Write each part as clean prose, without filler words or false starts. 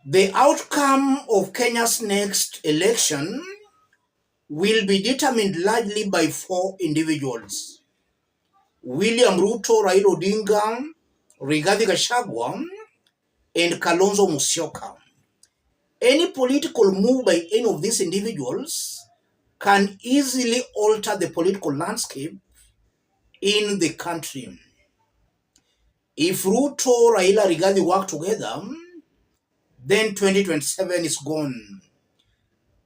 The outcome of Kenya's next election will be determined largely by four individuals: William Ruto, Raila Odinga, Rigathi Gachagua, and Kalonzo Musyoka. Any political move by any of these individuals can easily alter the political landscape in the country. If Ruto, Raila, Rigathi work together, then 2027 is gone.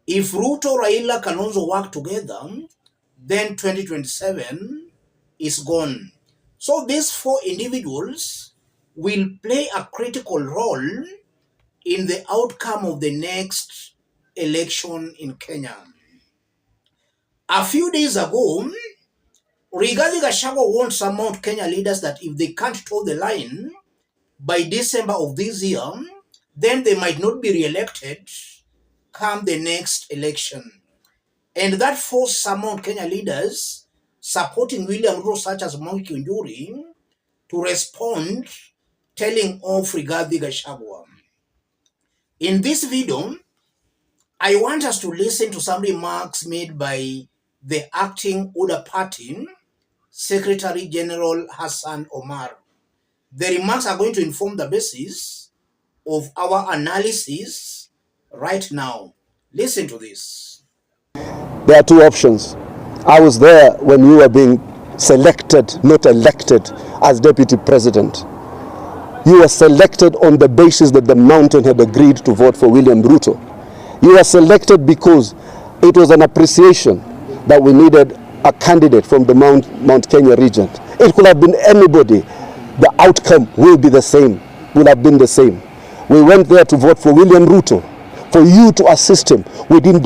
If Ruto, Raila, Kalonzo work together, then 2027 is gone. So these four individuals will play a critical role in the outcome of the next election in Kenya. A few days ago, Rigathi Gachagua warned some Mount Kenya leaders that if they can't toe the line by December of this year, then they might not be re-elected come the next election. And that forced some Mount Kenya leaders supporting William Ruto, such as Mwangi Kiunjuri, to respond, telling off Rigathi Gachagua. In this video, I want us to listen to some remarks made by the acting UDA Party Secretary General Hassan Omar. The remarks are going to inform the basis of our analysis right now. Listen to this. There are two options. I was there when you were being selected, not elected, as deputy president. You were selected on the basis that the mountain had agreed to vote for William Ruto. You were selected because it was an appreciation that we needed a candidate from the Mount Kenya region. It could have been anybody. The outcome will be the same, will have been the same. We went there to vote for William Ruto, for you to assist him. We didn't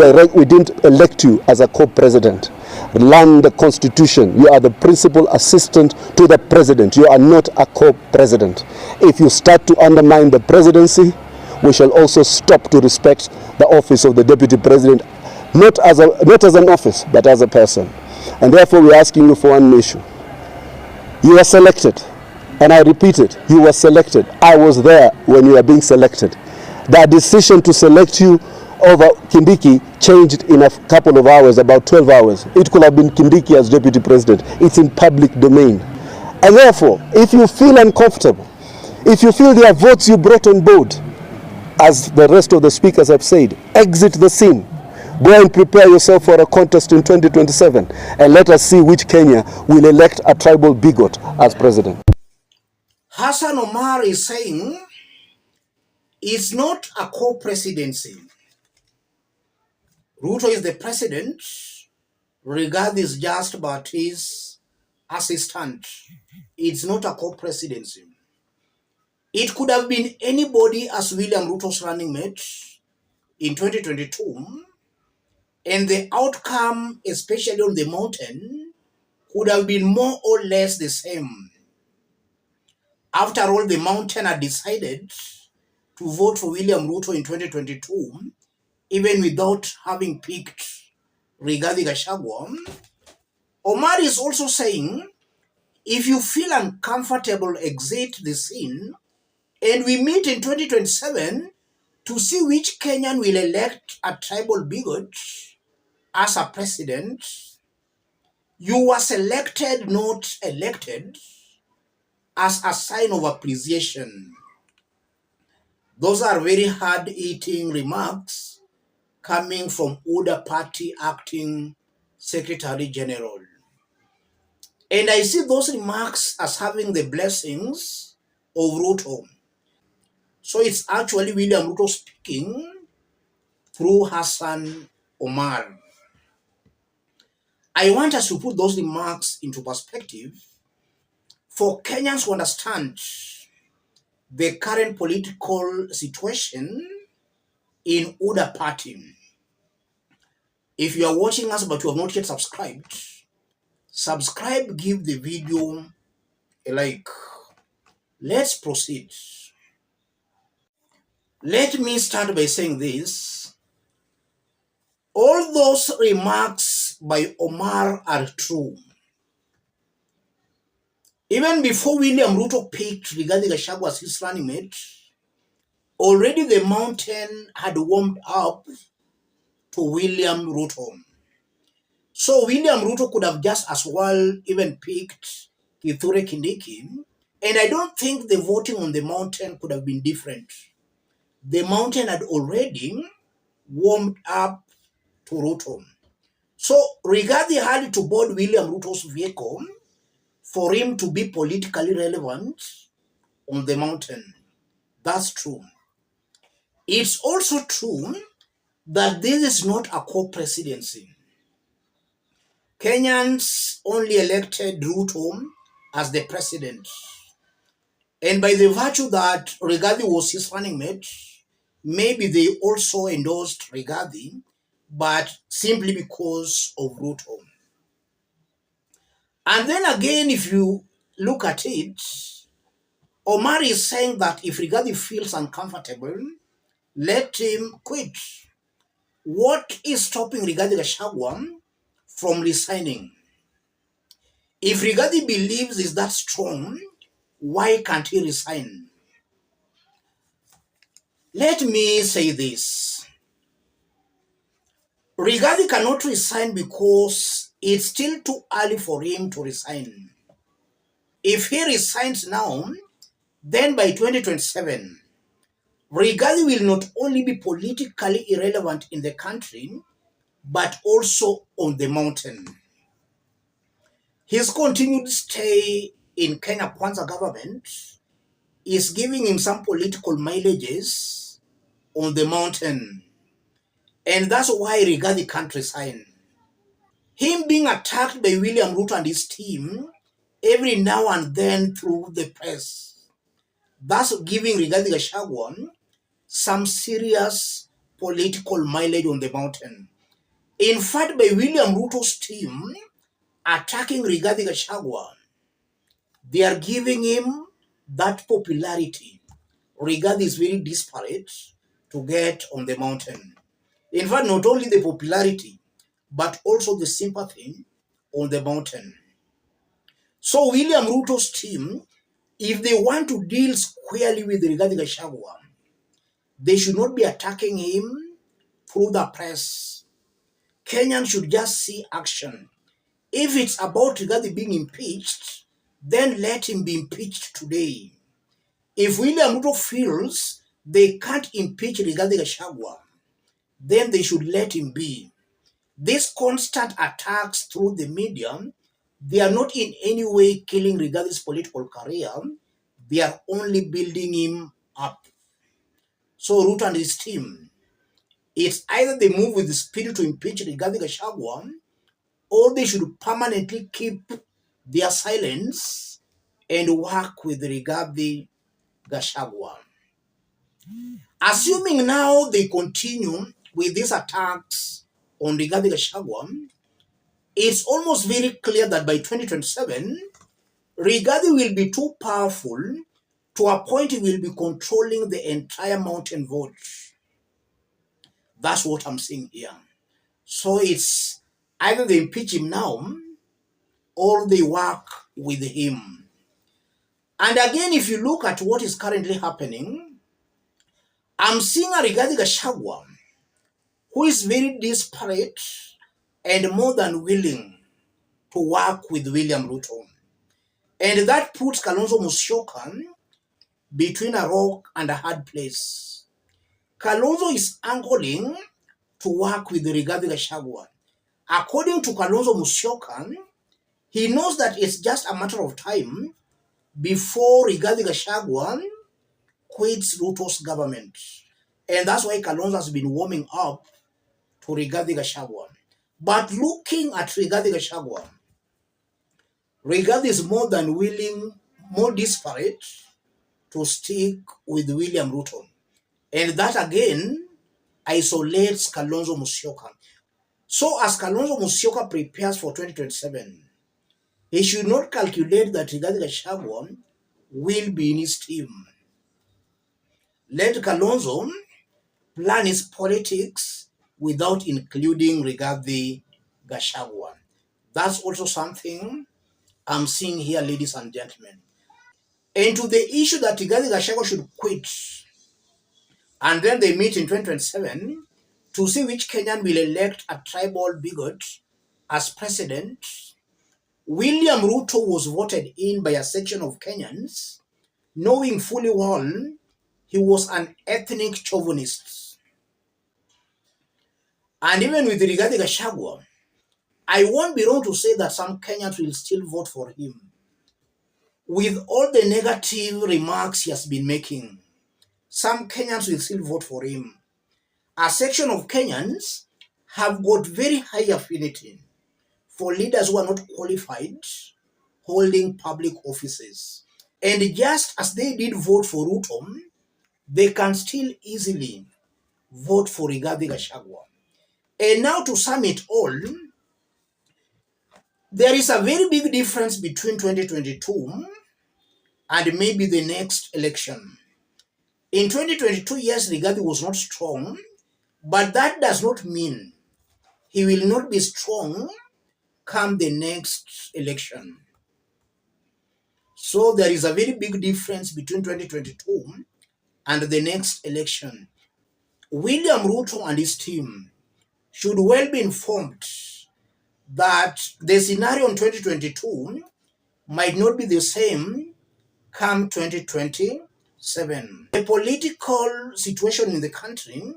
elect you as a co-president. Learn the constitution. You are the principal assistant to the president. You are not a co-president. If you start to undermine the presidency, we shall also stop to respect the office of the deputy president, not as an office, but as a person. And therefore we are asking you for one issue. You are selected, and I repeat it, you were selected. I was there when you were being selected. The decision to select you over Kindiki changed in a couple of hours, about 12 hours. It could have been Kindiki as deputy president. It's in public domain. And therefore, if you feel uncomfortable, if you feel there are votes you brought on board, as the rest of the speakers have said, exit the scene. Go and prepare yourself for a contest in 2027, and let us see which Kenya will elect a tribal bigot as president. Hassan Omar is saying it's not a co-presidency. Ruto is the president. Rigathi is just but his assistant. It's not a co-presidency. It could have been anybody as William Ruto's running mate in 2022, and the outcome, especially on the mountain, could have been more or less the same. After all, the mountain had decided to vote for William Ruto in 2022, even without having picked Rigathi Gachagua. Omar is also saying, if you feel uncomfortable, exit the scene, and we meet in 2027 to see which Kenyan will elect a tribal bigot as a president. You were selected, not elected, as a sign of appreciation. Those are very hard-hitting remarks coming from UDA Party Acting Secretary General. And I see those remarks as having the blessings of Ruto. So it's actually William Ruto speaking through Hassan Omar. I want us to put those remarks into perspective for Kenyans to understand the current political situation in UDA Party. If you are watching us but you have not yet subscribed, subscribe, give the video a like. Let's proceed. Let me start by saying this. All those remarks by Omar are true. Even before William Ruto picked Rigathi Gachagua as his running mate, already the mountain had warmed up to William Ruto. So William Ruto could have just as well even picked Kithure Kindiki. And I don't think the voting on the mountain could have been different. The mountain had already warmed up to Ruto. So Rigathi had to board William Ruto's vehicle for him to be politically relevant on the mountain. That's true. It's also true that this is not a co-presidency. Kenyans only elected Ruto as the president. And by the virtue that Rigathi was his running mate, maybe they also endorsed Rigathi, but simply because of Ruto. And then again, if you look at it, Omar is saying that if Rigathi feels uncomfortable, let him quit. What is stopping Rigathi Gachagua from resigning? If Rigathi believes is that strong, why can't he resign? Let me say this. Rigathi cannot resign because it's still too early for him to resign. If he resigns now, then by 2027, Rigathi will not only be politically irrelevant in the country, but also on the mountain. His continued stay in Kenya Kwanza government is giving him some political mileages on the mountain. And that's why Rigathi can't resign. Him being attacked by William Ruto and his team every now and then through the press, thus giving Rigathi Gachagua some serious political mileage on the mountain. In fact, by William Ruto's team attacking Rigathi Gachagua, they are giving him that popularity. Rigathi is very desperate to get on the mountain. In fact, not only the popularity, but also the sympathy on the mountain. So William Ruto's team, if they want to deal squarely with Rigathi Gachagua, they should not be attacking him through the press. Kenyans should just see action. If it's about Rigathi being impeached, then let him be impeached today. If William Ruto feels they can't impeach Rigathi Gachagua, then they should let him be. These constant attacks through the media, they are not in any way killing Rigathi's political career. They are only building him up. So Ruto and his team, it's either they move with the spirit to impeach Rigathi Gachagua, or they should permanently keep their silence and work with Rigathi Gachagua. Assuming now they continue with these attacks on Rigathi Gachagua, it's almost very clear that by 2027, Rigathi will be too powerful to a point he will be controlling the entire mountain vote. That's what I'm saying here. So it's either they impeach him now or they work with him. And again, if you look at what is currently happening, I'm seeing a Rigathi Gachagua who is very desperate and more than willing to work with William Ruto. And that puts Kalonzo Musyoka between a rock and a hard place. Kalonzo is angling to work with Rigathi Gachagua. According to Kalonzo Musyoka, he knows that it's just a matter of time before Rigathi Gachagua quits Ruto's government. And that's why Kalonzo has been warming up to Rigathi Gachagua. But looking at Rigathi Gachagua, Rigathi is more than willing, more desperate to stick with William Ruto. And that again isolates Kalonzo Musyoka. So as Kalonzo Musyoka prepares for 2027, he should not calculate that Rigathi Gachagua will be in his team. Let Kalonzo plan his politics without including Rigathi Gachagua. That's also something I'm seeing here, ladies and gentlemen. And to the issue that Rigathi Gachagua should quit, And then they meet in 2027 to see which Kenyan will elect a tribal bigot as president. William Ruto was voted in by a section of Kenyans, knowing fully well he was an ethnic chauvinist. And even with Rigathi Gachagua, I won't be wrong to say that some Kenyans will still vote for him. With all the negative remarks he has been making, some Kenyans will still vote for him. A section of Kenyans have got very high affinity for leaders who are not qualified holding public offices. And just as they did vote for Ruto, they can still easily vote for Rigathi Gachagua. And now to sum it all, there is a very big difference between 2022 and maybe the next election. In 2022, yes, Rigathi was not strong, but that does not mean he will not be strong come the next election. So there is a very big difference between 2022 and the next election. William Ruto and his team should well be informed that the scenario in 2022 might not be the same come 2027. The political situation in the country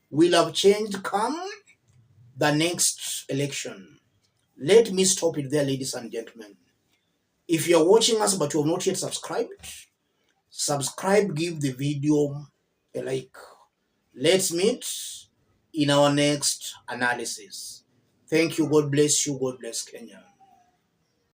will have changed come the next election. Let me stop it there, ladies and gentlemen. If you are watching us but you have not yet subscribed, subscribe, give the video a like. Let's meet in our next analysis. Thank you. God bless you. God bless Kenya.